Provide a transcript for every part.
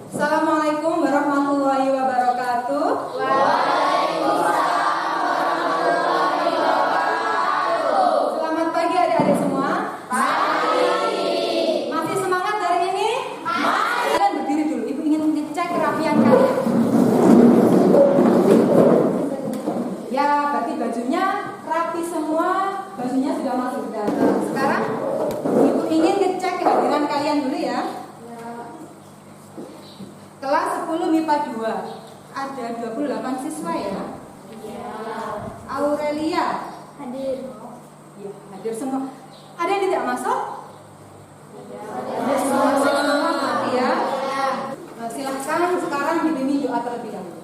Assalamualaikum warahmatullahi wabarakatuh. Waalaikumsalam warahmatullahi wabarakatuh. Selamat pagi adik-adik semua. Pagi. Masih semangat hari ini? Masih. Kalian berdiri dulu. Ibu ingin ngecek kerapian kalian. Ya, berarti bajunya rapi semua. Bajunya sudah masuk ke dalam. Sekarang Ibu ingin ngecek kehadiran kalian dulu ya. Kelas 10 MIPA 2. Ada 28 siswa ya. Iya. Aurelia Hadir. ya, hadir semua. Ada yang tidak masuk? Ada Semua masuk semua berarti ya. Nah, silahkan sekarang dibimbing doa terlebih dahulu.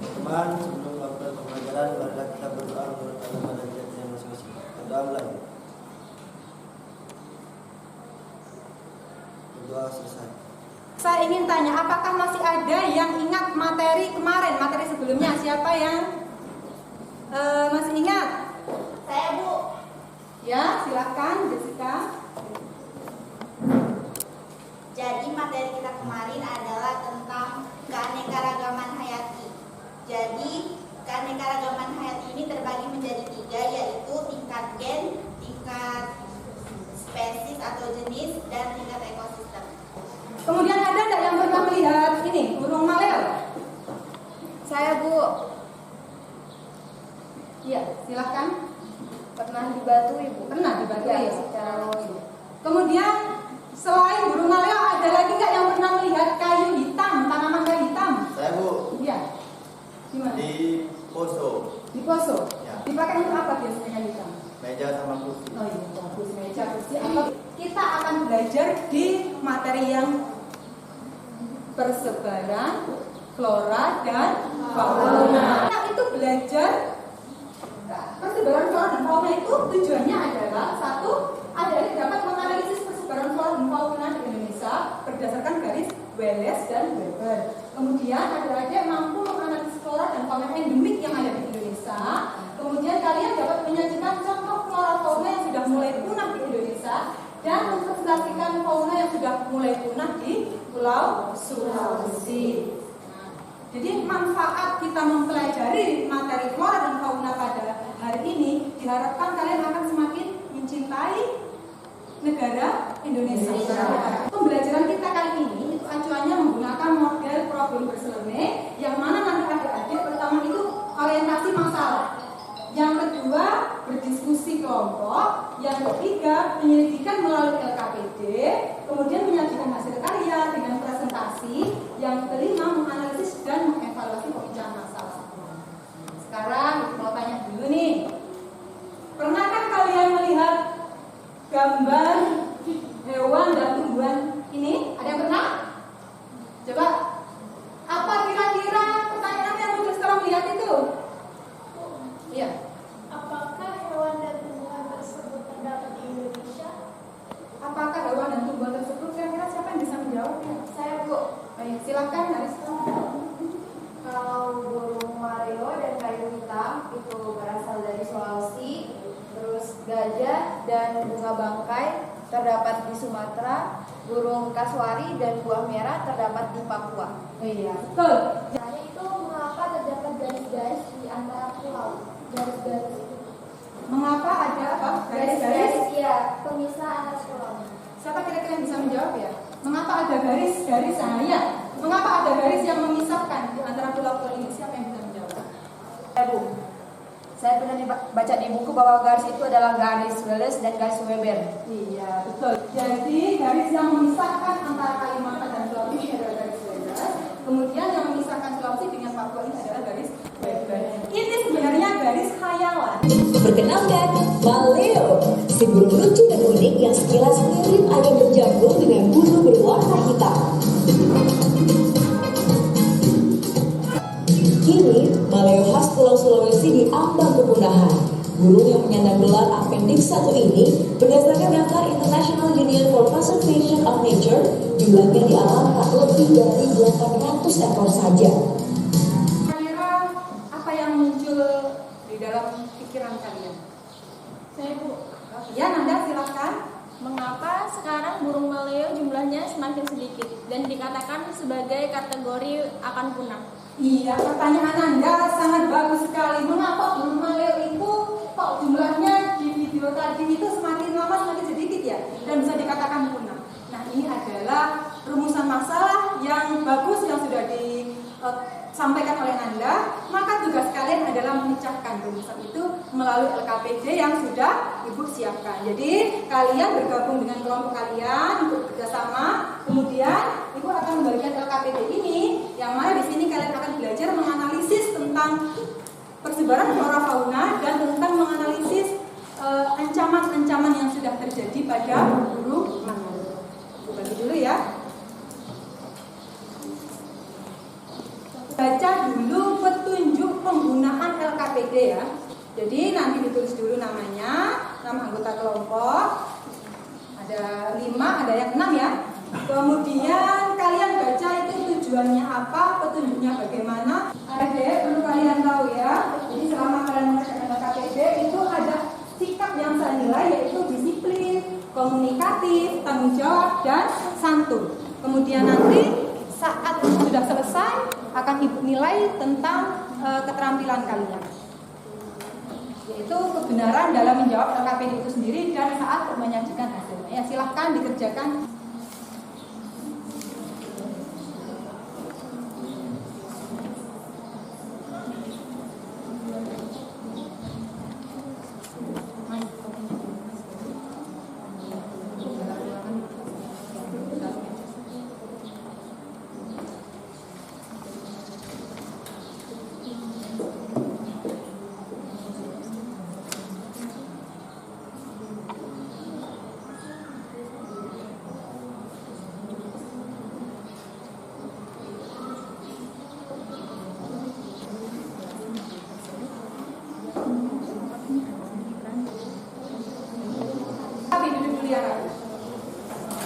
Teman, sebelum melakukan pembelajaran, marilah kita berdoa menurut agama dan keyakinan masing-masing. Berdoa mulai. Berdoa selesai. Saya ingin tanya, apakah masih ada yang ingat materi kemarin, materi sebelumnya? Siapa yang masih ingat? Saya, Bu. Ya, silahkan Jessica. Jadi materi kita kemarin adalah tentang keanekaragaman hayati. Jadi keanekaragaman hayati ini terbagi menjadi 3, yaitu tingkat gen, tingkat spesies atau jenis, dan tingkat ekosistem. Kemudian ada nggak yang pernah melihat ini burung maleo? Saya, Bu, Iya, silahkan. pernah dibatui, Bu. Pernah dibantu Ya, ya? secara langsung. Kemudian selain burung maleo ada lagi nggak yang pernah melihat kayu hitam, tanaman kayu hitam? Saya, Bu, Iya. Di mana? di Poso, Di Poso. Ya. Dipakai untuk apa biasanya kayu hitam? meja sama kursi. Oh iya, bagus, meja, kursi. Kita akan belajar di materi yang persebaran flora dan fauna. Nah, itu belajar persebaran flora dan fauna itu tujuannya adalah satu, adik-adik dapat menganalisis persebaran flora dan fauna di Indonesia berdasarkan garis Wallace dan Weber. Kemudian adik-adik mampu menganalisis flora dan fauna endemik yang ada di Indonesia. Kemudian kalian dapat menyajikan contoh flora fauna yang sudah mulai punah di Indonesia dan mempresentasikan fauna yang sudah mulai punah di Pulau Sulawesi. Nah, jadi manfaat kita mempelajari materi flora dan fauna pada hari ini diharapkan kalian akan semakin mencintai negara Indonesia. Pembelajaran kita kali ini itu acuannya menggunakan model problem berselene, yang mana nanti adik-adik pertama itu orientasi masalah. Yang kedua, berdiskusi kelompok. Yang ketiga, penyelidikan melalui LKPD. Kemudian menyajikan hasil karya dengan presentasi. Yang kelima, menganalisis dan mengevaluasi pemecahan masalah. Sekarang mau tanya dulu nih. Pernahkah kalian melihat gambar hewan dan tumbuhan ini? Ada yang pernah? Coba. Apa kira-kira pertanyaan yang muncul setelah melihat itu? Iya. Apakah hewan dan tumbuhan tersebut terdapat di Indonesia? Apakah hewan dan tumbuhan tersebut kira-kira siapa yang bisa menjawabnya? Saya, Bu. Baik, silakan Haris. Kalau burung maleo dan kayu hitam itu berasal dari Sulawesi, terus gajah dan bunga bangkai terdapat di Sumatera, burung kasuari dan buah merah terdapat di Papua. Iya, betul. Tanya itu mengapa terdapat garis-garis di antara pulau? Garis-garis itu. Mengapa ada apa? Garis-garis? Ya, pemisah antar pulau. Siapa kira-kira yang bisa menjawab ya? Mengapa ada garis-garis? Nah, ya. Mengapa ada garis yang memisahkan di antara pulau-pulau ini? Siapa yang bisa menjawab? Bu, saya pernah baca di buku bahwa garis itu adalah garis Wallace dan garis Weber. Iya, betul. Jadi garis yang memisahkan antara Kalimantan dan Sulawesi adalah garis Wallace. Kemudian yang memisahkan Sulawesi dengan Papua ini adalah garis Weber. Ini sebenarnya garis khayalan. Perkenalkan, maleo, si burung lucu dan unik yang sekilas mirip ayam berjambul dengan bulu berwarna hitam. Kini, maleo khas Pulau Sulawesi diambang kepunahan. Burung yang menyandang gelar Appendix 1 ini berdasarkan daftar International Union for Conservation of Nature Jumlahnya di alam tak lebih dari 800 ekor saja. Kira-kira apa yang muncul di dalam pikiran kalian? Saya Bu, Ya, Nanda silakan. mengapa sekarang burung maleo jumlahnya semakin sedikit dan dikatakan sebagai kategori akan punah? Iya, pertanyaan Anda sangat bagus sekali. Mengapa burung maleo itu kok jumlahnya di video tadi itu semakin lama semakin sedikit ya? Dan bisa dikatakan punah. Nah, ini adalah rumusan masalah yang bagus yang sudah disampaikan oleh Anda. Maka tugas kalian adalah memecahkan rumusan itu melalui LKPD yang sudah Ibu siapkan. Jadi, kalian bergabung dengan kelompok kalian untuk bekerjasama. Kemudian, Ibu akan membagikan LKPD ini yang mana di sini kalian akan belajar menganalisis tentang persebaran flora fauna dan tentang menganalisis ancaman-ancaman yang sudah terjadi pada burung maleo. Ibu bagi dulu ya. Baca dulu petunjuk penggunaan LKPD ya. Jadi nanti ditulis dulu namanya, nama anggota kelompok. Ada 5, ada yang 6 ya. Kemudian kalian baca itu tujuannya apa, petunjuknya bagaimana. Adik perlu kalian tahu ya. Jadi selama kalian mengerjakan LKPD itu ada sikap yang saya nilai yaitu disiplin, komunikatif, tanggung jawab, dan santun. Kemudian nanti saat sudah selesai akan Ibu nilai tentang keterampilan kalian, yaitu kebenaran dalam menjawab LKPD itu sendiri dan saat menyajikan hasilnya. Ya, silahkan dikerjakan.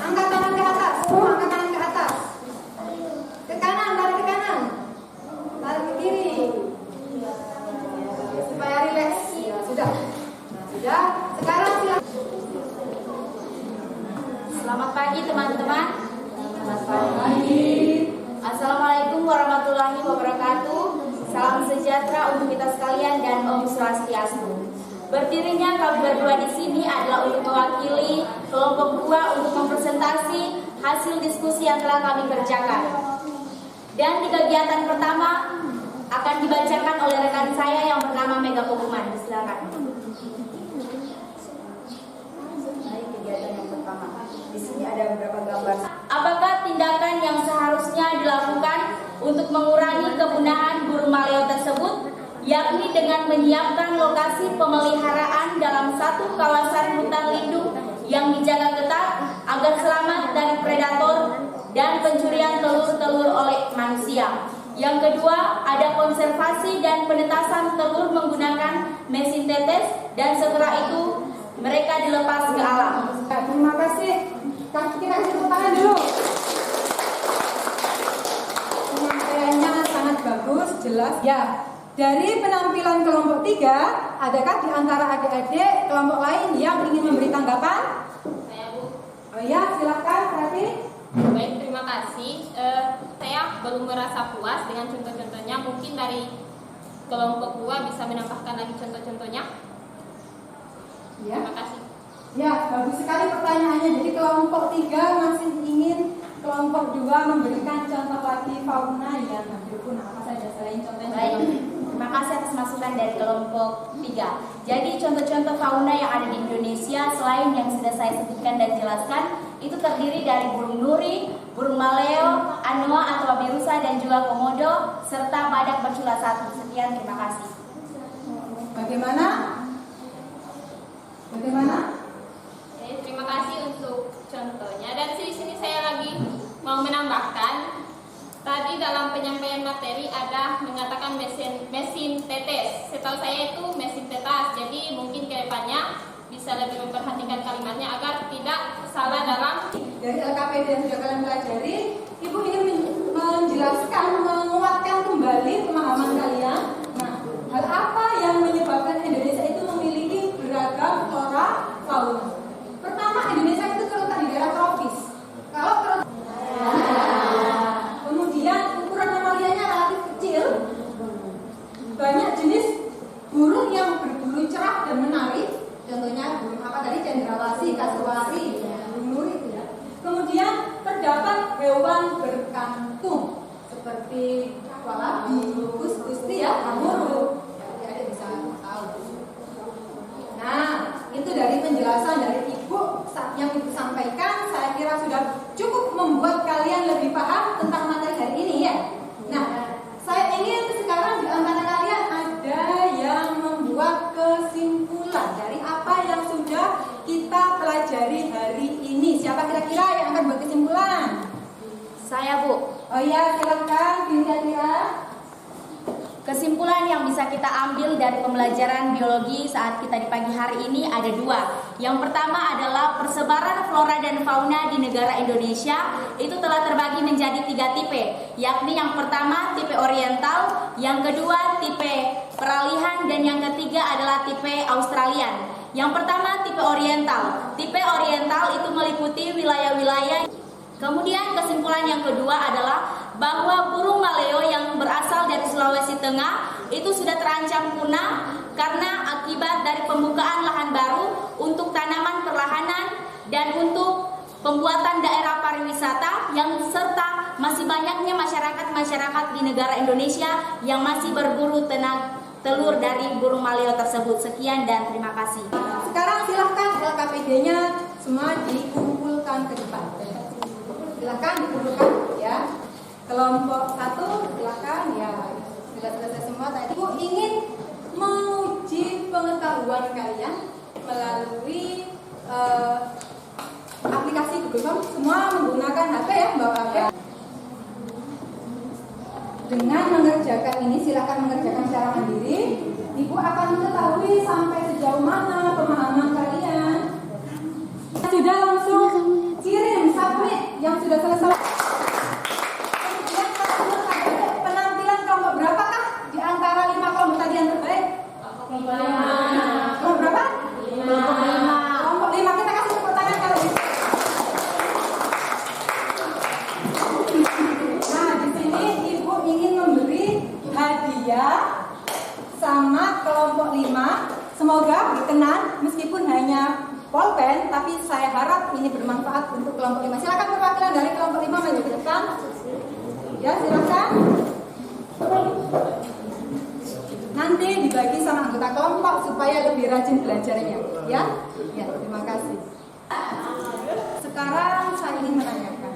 Angkat tangan ke atas, semua angkat tangan ke atas. Ke kanan, tarik ke kanan. Tarik ke kiri. Supaya rileks. Ya, sudah. Nah, sudah. Sekarang silakan. Selamat pagi teman-teman. Selamat pagi. Assalamualaikum warahmatullahi wabarakatuh. Salam sejahtera untuk kita sekalian dan Om Swastiastu. Berdirinya kami berdua di sini adalah untuk mewakili kelompok 2 untuk mempresentasi hasil diskusi yang telah kami kerjakan. Dan di kegiatan pertama akan dibacakan oleh rekan saya yang bernama Mega Pokuman. Silakan. Baik, kegiatan yang pertama. Di sini ada beberapa gambar. Apakah tindakan yang seharusnya dilakukan untuk mengurangi kepunahan burung maleo tersebut? Yakni dengan menyiapkan lokasi pemeliharaan dalam satu kawasan hutan lindung yang dijaga ketat agar selamat dari predator dan pencurian telur-telur oleh manusia. Yang kedua, ada konservasi dan penetasan telur menggunakan mesin tetes dan setelah itu mereka dilepas ke alam. Terima kasih. Kita kasih tepuk tangan dulu. Penyampaiannya sangat bagus, jelas. Ya. Dari penampilan kelompok 3, adakah di antara adik-adik kelompok lain yang ingin memberi tanggapan? Saya Bu. Oh ya, silakan Rati. Baik, terima kasih. Saya belum merasa puas dengan contoh-contohnya. Mungkin dari kelompok 2 bisa menambahkan lagi contoh-contohnya. Ya. Terima kasih. Ya, bagus sekali pertanyaannya. Jadi kelompok 3 masih ingin kelompok 2 memberikan contoh lagi fauna yang hampir punah. Apa saja selain contohnya? Baik, terima kasih atas masukan dari kelompok 3. Jadi contoh-contoh fauna yang ada di Indonesia selain yang sudah saya sebutkan dan jelaskan, itu terdiri dari burung nuri, burung maleo, anoa atau babirusa dan juga komodo serta badak bercula satu. Sekian, terima kasih. Bagaimana? Terima kasih untuk contohnya. Dan di sini saya lagi mau menambahkan. Tadi dalam penyampaian materi ada mengatakan mesin tetes. Setahu saya itu mesin tetas. Jadi mungkin ke depannya bisa lebih memperhatikan kalimatnya agar tidak salah dalam. Dari LKPD yang sudah kalian pelajari, Ibu ingin menjelaskan, menguatkan kembali pemahaman kalian. Nah, hal apa yang menyebabkan Indonesia itu memiliki beragam flora fauna? Pertama, Indonesia itu terletak di daerah tropis. Kalau kemudian ukuran mamalianya relatif kecil, banyak jenis burung yang berbulu cerah dan menarik. Contohnya burung apa tadi? Cendrawasih, kasuari, burung lurik ya. Kemudian terdapat hewan berkantung seperti walabi, gusti ya, kanguru. Ya, ada bisa tahu. Nah, itu dari penjelasan dari Ibu yang Ibu sampaikan, saya kira sudah cukup membuat kalian lebih paham tentang materi hari ini ya. Nah, saya ingin sekarang di antara kalian ada yang membuat kesimpulan dari apa yang sudah kita pelajari hari ini. Siapa kira-kira yang akan buat kesimpulan? Saya, Bu. Oh iya, silakan kira-kira. Kesimpulan yang bisa kita ambil dari pembelajaran biologi saat kita di pagi hari ini ada dua. Yang pertama adalah persebaran flora dan fauna di negara Indonesia itu telah terbagi menjadi 3 tipe, yakni yang pertama tipe oriental, yang kedua tipe peralihan, dan yang ketiga adalah tipe Australian. Yang pertama tipe oriental. Tipe oriental itu meliputi wilayah-wilayah. Kemudian kesimpulan yang kedua adalah bahwa burung maleo yang berasal dari Sulawesi Tengah itu sudah terancam punah karena akibat dari pembukaan lahan baru untuk tanaman perlahanan dan untuk pembuatan daerah pariwisata yang serta masih banyaknya masyarakat di negara Indonesia yang masih berburu telur dari burung maleo tersebut. Sekian dan terima kasih. Sekarang silahkan LKPD-nya semua dikumpulkan ke depan. Silahkan dikumpulkan ya. Kelompok 1 silahkan ya. Sudah selesai semua tadi. Ibu ingin menguji pengetahuan kalian melalui aplikasi Google Form. Semua menggunakan HP ya, bawa HP. Dengan mengerjakan ini, silahkan mengerjakan secara mandiri. Ibu akan mengetahui sampai sejauh mana pemahaman kalian. Sudah langsung kirim submit yang sudah selesai. Kemudian penampilan kelompok berapakah di antara 5 kelompok tadi yang terbaik? Kelompok berapa? 5. Kelompok 5, kita kasih tepuk tangan kalau bisa. Nah, di sini Ibu ingin memberi hadiah sama kelompok 5. Semoga berkenan meskipun hanya pulpen, tapi saya harap ini bermanfaat untuk kelompok 5. Silakan perwakilan dari kelompok 5 maju ke depan. Ya, silakan. Nanti dibagi sama anggota kelompok supaya lebih rajin belajarnya. Ya, ya, terima kasih. Sekarang saya ingin menanyakan,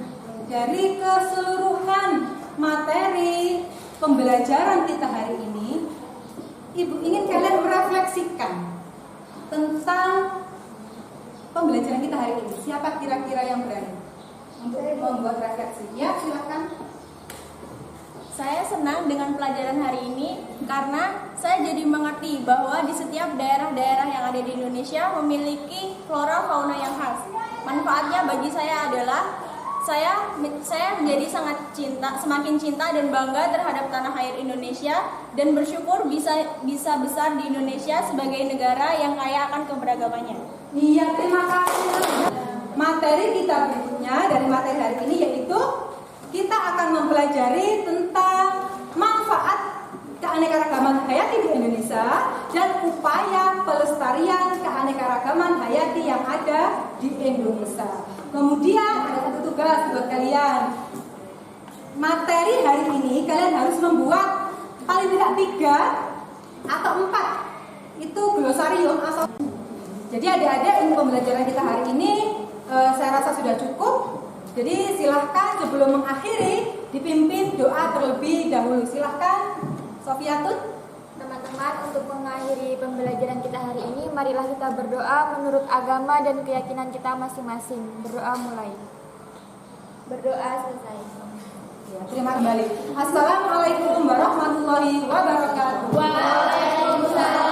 dari keseluruhan materi pembelajaran kita hari ini, Ibu ingin kalian merefleksikan tentang pembelajaran kita hari ini. Siapa kira-kira yang berani untuk membuat refleksi? Ya, silakan. Saya senang dengan pelajaran hari ini karena saya jadi mengerti bahwa di setiap daerah-daerah yang ada di Indonesia memiliki flora fauna yang khas. Manfaatnya bagi saya adalah saya menjadi semakin cinta dan bangga terhadap tanah air Indonesia dan bersyukur bisa besar di Indonesia sebagai negara yang kaya akan keberagamannya. Iya, terima kasih. Materi kita berikutnya dari materi hari ini yaitu kita akan mempelajari tentang manfaat keanekaragaman hayati di Indonesia dan upaya pelestarian keanekaragaman hayati yang ada di Indonesia. Kemudian ada satu tugas buat kalian. Materi hari ini kalian harus membuat paling tidak 3 atau 4 itu glosarium asal. Jadi adik-adik, ini pembelajaran kita hari ini saya rasa sudah cukup. Jadi silahkan sebelum mengakhiri dipimpin doa terlebih dahulu. Silahkan Sofiatun. Teman-teman, untuk mengakhiri pembelajaran kita hari ini, marilah kita berdoa menurut agama dan keyakinan kita masing-masing. Berdoa mulai. Berdoa selesai. Ya, terima kembali. Assalamualaikum warahmatullahi wabarakatuh. Waalaikumsalam.